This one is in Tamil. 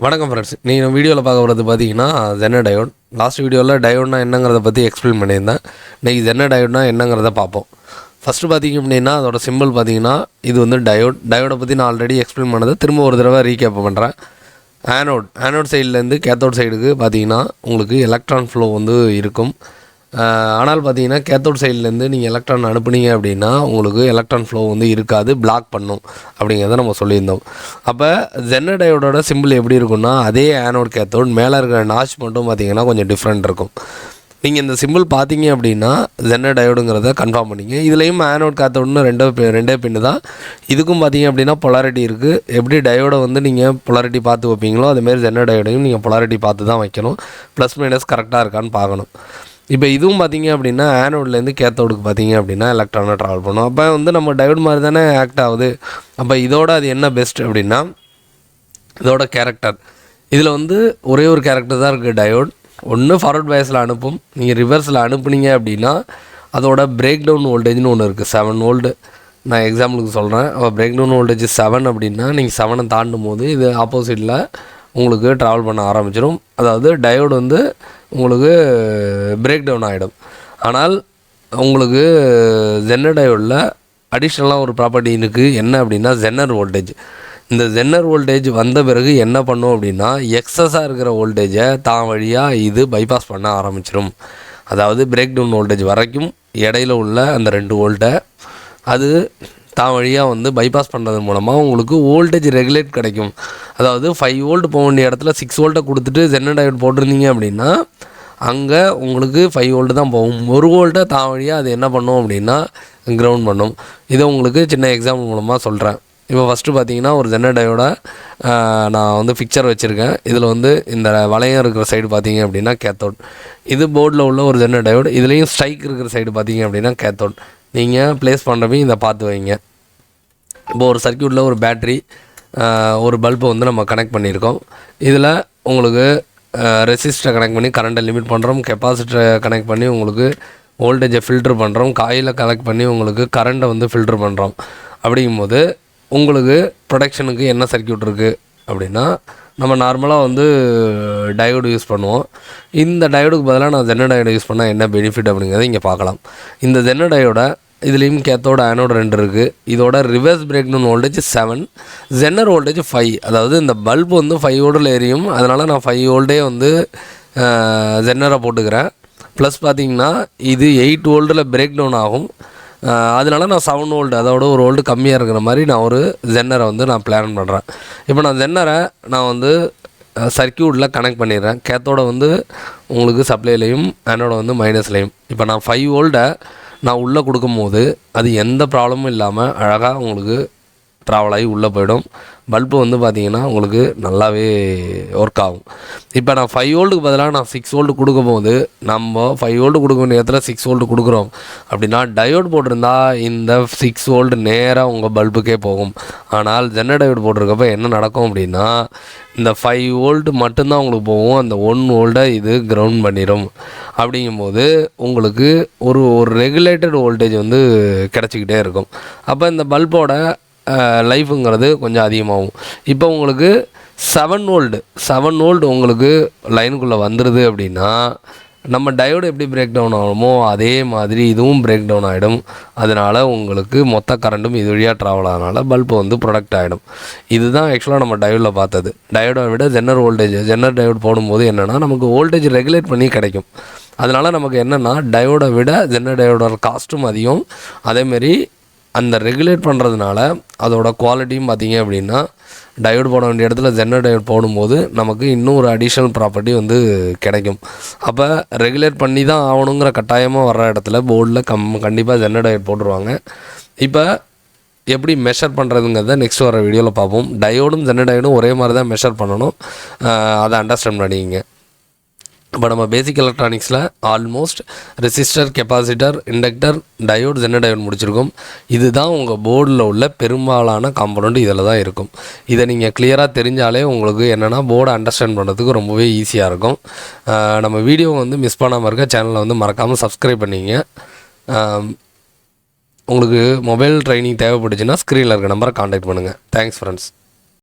வணக்கம் ஃப்ரெண்ட்ஸ். நீங்கள் வீடியோவில் பார்க்க போகிறது பார்த்தீங்கன்னா ஜென்னர் டயோட். லாஸ்ட் வீடியோவில் டயோட்னா என்னங்கிறத பற்றி எக்ஸ்பிளைன் பண்ணியிருந்தேன். இன்றைக்கி ஜென்னர் டயோட்னா என்னங்கிறத பார்ப்போம். ஃபஸ்ட்டு பார்த்திங்க அப்படின்னா அதோட சிம்பிள் பார்த்திங்கன்னா இது வந்து டயோடை பற்றி நான் ஆல்ரெடி எக்ஸ்பிளைன் பண்ணது திரும்ப ஒரு தடவை ரீகேப் பண்ணுறேன். ஆனோட் சைட்லேருந்து கேத்தோட் சைடுக்கு பார்த்திங்கன்னா உங்களுக்கு எலக்ட்ரான் ஃப்ளோ வந்து இருக்கும். ஆனால் பார்த்தீங்கன்னா கேத்தோட் சைட்லேருந்து நீங்கள் எலக்ட்ரான் அனுப்புனீங்க அப்படின்னா உங்களுக்கு எலக்ட்ரான் ஃப்ளோ வந்து இருக்காது, பிளாக் பண்ணும் அப்படிங்கிறத நம்ம சொல்லியிருந்தோம். அப்போ ஜென்னர் டயோடோட சிம்பிள் எப்படி இருக்குன்னா அதே ஆனோட் கேத்தோட், மேலே இருக்கிற நாச் மட்டும் பார்த்திங்கன்னா கொஞ்சம் டிஃப்ரெண்ட் இருக்கும். நீங்கள் இந்த சிம்பிள் பார்த்தீங்க அப்படின்னா ஜென்னர் டயோடுங்கிறத கன்ஃபார்ம் பண்ணிங்க. இதுலேயும் ஆனோட் கேத்தோட்னு ரெண்டே பின்னு தான். இதுக்கும் பார்த்தீங்க அப்படின்னா பொலாரிட்டி இருக்குது. எப்படி டயோடை வந்து நீங்கள் பொலாரிட்டி பார்த்து வைப்பீங்களோ அதுமாரி ஜென்னர் டயோடையும் நீங்கள் பொலாரிட்டி பார்த்து தான் வைக்கணும். ப்ளஸ் மைனஸ் கரெக்டாக இருக்கான்னு பார்க்கணும். இப்போ இதுவும் பார்த்திங்க அப்படின்னா ஆனோட்லேருந்து கேத்தோடுக்கு பார்த்திங்க அப்படின்னா எலக்ட்ரானை ட்ராவல் பண்ணும். அப்போ வந்து நம்ம டயோட் மாதிரி தானே ஆக்ட் ஆகுது. அப்போ இதோட அது என்ன பெஸ்ட் அப்படின்னா இதோட கேரக்டர், இதில் வந்து ஒரே ஒரு கேரக்டர் தான் இருக்குது டயோட். ஒன்று ஃபார்வர்ட் பயஸில் அனுப்பும். நீங்கள் ரிவர்ஸில் அனுப்புனீங்க அப்படின்னா அதோட பிரேக் டவுன் வோல்டேஜ்னு ஒன்று இருக்குது, 7 வோல்டு. நான் எக்ஸாம்பிளுக்கு சொல்கிறேன். அப்போ பிரேக் டவுன் வோல்டேஜ் 7 அப்படின்னா நீங்கள் 7 தாண்டும் போது இது ஆப்போசிட்டில் உங்களுக்கு ட்ராவல் பண்ண ஆரம்பிச்சிடும். அதாவது டயோடு வந்து உங்களுக்கு பிரேக் டவுன் ஆகிடும். ஆனால் உங்களுக்கு ஜென்னர் டயோடில் அடிஷ்னலாக ஒரு ப்ராப்பர்ட்டி இருக்குது. என்ன அப்படின்னா ஜென்னர் வோல்டேஜ். இந்த ஜென்னர் வோல்டேஜ் வந்த பிறகு என்ன பண்ணும் அப்படின்னா எக்ஸஸாக இருக்கிற வோல்டேஜை தான் வழியாக இது பைபாஸ் பண்ண ஆரம்பிச்சிடும். அதாவது பிரேக் டவுன் வோல்டேஜ் வரைக்கும் இடையில உள்ள அந்த 2 வோல்ட்டை அது தான் வழியாக வந்து பைபாஸ் பண்ணுறது மூலமாக உங்களுக்கு வோல்டேஜ் ரெகுலேட் கிடைக்கும். அதாவது 5 வோல்ட் போக வேண்டிய இடத்துல 6 வோல்ட்டை கொடுத்துட்டு ஜென்னர் டயோட் போட்டிருந்தீங்க அப்படின்னா அங்கே உங்களுக்கு 5 வோல்ட்டு தான் போகும். 1 வோல்ட்டை தான் வழியாக அது என்ன பண்ணும் அப்படின்னா கிரவுண்ட் பண்ணும். இதை உங்களுக்கு சின்ன எக்ஸாம்பிள் மூலமாக சொல்கிறேன். இப்போ ஃபஸ்ட்டு பார்த்தீங்கன்னா ஒரு ஜென்னர் டயோட நான் வந்து பிக்சர் வச்சுருக்கேன். இதில் வந்து இந்த வளையம் இருக்கிற சைடு பார்த்தீங்க அப்படின்னா கேத்தோட். இது போர்டில் உள்ள ஒரு ஜென்னர் டயோட். இதுலேயும் ஸ்ட்ரைக் இருக்கிற சைடு பார்த்தீங்க அப்படின்னா கேத்தோட். நீங்கள் ப்ளேஸ் பண்ணுறப்ப இதை பார்த்து வைங்க. இப்போ ஒரு சர்க்யூட்டில் ஒரு பேட்ரி, ஒரு பல்பை வந்து நம்ம கனெக்ட் பண்ணியிருக்கோம். இதில் உங்களுக்கு ரெசிஸ்டரை கனெக்ட் பண்ணி கரண்ட்டை லிமிட் பண்ணுறோம். கெப்பாசிட்டரை கனெக்ட் பண்ணி உங்களுக்கு வோல்டேஜை ஃபில்ட்ரு பண்ணுறோம். காயில் கனெக்ட் பண்ணி உங்களுக்கு கரண்ட்டை வந்து ஃபில்ட்ரு பண்ணுறோம். அப்படிங்கும்போது உங்களுக்கு ப்ரொடக்ஷனுக்கு என்ன சர்க்யூட் இருக்குது அப்படின்னா நம்ம நார்மலாக வந்து டயோடு யூஸ் பண்ணுவோம். இந்த டயோடுக்கு பதிலாக நான் ஜென்னர் டயோடு யூஸ் பண்ணால் என்ன பெனிஃபிட் அப்படிங்கிறத இங்கே பார்க்கலாம். இந்த ஜென்னர் டயோட இதுலேயும் கேத்தோட ஆனோட 2 இருக்குது. இதோட reverse breakdown voltage 7, zener voltage 5. அதாவது இந்த பல்பு வந்து 5 வோல்ட்டில் எரியும். அதனால் நான் 5 வோல்ட்டே வந்து ஜென்னரை போட்டுக்கிறேன். ப்ளஸ் பார்த்திங்கன்னா இது 8 வோல்ட்டில் பிரேக் டவுன் ஆகும். அதனால நான் 7 வோல்ட், அதோட 1 வோல்ட்டு கம்மியாக இருக்கிற மாதிரி நான் ஒரு ஜென்னரை வந்து நான் பிளான் பண்ணுறேன். இப்போ நான் ஜென்னரை நான் வந்து சர்க்யூட்டில் கனெக்ட் பண்ணிடுறேன். கேத்தோட வந்து உங்களுக்கு சப்ளைலையும் ஆனோட வந்து மைனஸ்லையும். இப்போ நான் 5 வோல்ட்டை நான் உள்ளே கொடுக்கும்போது அது எந்த ப்ராப்ளமும் இல்லாமல் அழகாக உங்களுக்கு ட்ராவல் ஆகி உள்ளே போயிடும். பல்பு வந்து பார்த்திங்கன்னா உங்களுக்கு நல்லாவே ஒர்க் ஆகும். இப்போ நான் 5 வோல்ட்டுக்கு பதிலாக நான் 6 வோல்ட்டு கொடுக்கும்போது நம்ம 5 வோல்ட்டு கொடுக்க வேண்டிய இடத்துல 6 வோல்ட்டு கொடுக்குறோம் அப்படின்னா டயோட் போட்டிருந்தா இந்த 6 வோல்ட் நேராக உங்கள் பல்புக்கே போகும். ஆனால் ஜென்னர் டயோட் போட்டிருக்கப்ப என்ன நடக்கும் அப்படின்னா இந்த 5 வோல்ட்டு மட்டும்தான் உங்களுக்கு போகும். அந்த 1 வோல்ட்டை இது கிரவுண்ட் பண்ணிடும். அப்படிங்கும்போது உங்களுக்கு ஒரு ரெகுலேட்டட் வோல்டேஜ் வந்து கிடச்சிக்கிட்டே இருக்கும். அப்போ இந்த பல்போட லைஃபுங்கிறது கொஞ்சம் அதிகமாகும். இப்போ உங்களுக்கு 7 வோல்ட் உங்களுக்கு லைனுக்குள்ளே வந்துடுது அப்படின்னா நம்ம டயோடு எப்படி பிரேக் டவுன் ஆகுமோ அதே மாதிரி இதுவும் பிரேக் டவுன் ஆகிடும். அதனால் உங்களுக்கு மொத்த கரண்ட்டும் இது வழியாக ட்ராவல் ஆகிறதுனால பல்பு வந்து ப்ரொடக்ட் ஆகிடும். இதுதான் ஆக்சுவலாக நம்ம டயோடில் பார்த்தது. டயோடை விட ஜென்னர் டயோடு போடும்போது என்னென்னா நமக்கு வோல்டேஜ் ரெகுலேட் பண்ணி கிடைக்கும். அதனால் நமக்கு என்னென்னா டயோடை விட ஜென்னர் டயோடோட காஸ்ட்டும் அதிகம். அதேமாரி அந்த ரெகுலேட் பண்ணுறதுனால அதோட குவாலிட்டியும் பார்த்திங்க அப்படின்னா டயோடு போட வேண்டிய இடத்துல ஜென்னர் டயோடு போடும்போது நமக்கு இன்னும் ஒரு அடிஷ்னல் ப்ராப்பர்ட்டி வந்து கிடைக்கும். அப்போ ரெகுலேட் பண்ணி தான் ஆகணுங்கிற கட்டாயமாக வர்ற இடத்துல போர்டில் கண்டிப்பாக ஜென்னர் டயோடு போட்டுருவாங்க. இப்போ எப்படி மெஷர் பண்ணுறதுங்கிறத நெக்ஸ்ட் வர வீடியோவில் பார்ப்போம். டயோடும் ஜென்னர் டயோடும் ஒரே மாதிரி தான் மெஷர் பண்ணணும். அதை அண்டர்ஸ்டாண்ட் பண்ணிங்க. இப்போ நம்ம பேசிக் எலக்ட்ரானிக்ஸில் almost resistor, capacitor, inductor, diode, zener diode முடிச்சிருக்கோம். இதுதான் உங்கள் போர்டில் உள்ள பெரும்பாலான காம்பனண்ட் இதில் தான் இருக்கும். இதை நீங்கள் கிளியராக தெரிஞ்சாலே உங்களுக்கு என்னென்னா போர்டை அண்டர்ஸ்டாண்ட் பண்ணுறதுக்கு ரொம்பவே ஈஸியாக இருக்கும். நம்ம வீடியோ வந்து மிஸ் பண்ணாமல் இருக்க சேனலை வந்து மறக்காமல் சப்ஸ்கிரைப் பண்ணிங்க. உங்களுக்கு மொபைல் ட்ரைனிங் தேவைப்பட்டுச்சுன்னா ஸ்க்ரீனில் இருக்க நம்பரை காண்டாக்ட் பண்ணுங்கள். Thanks friends.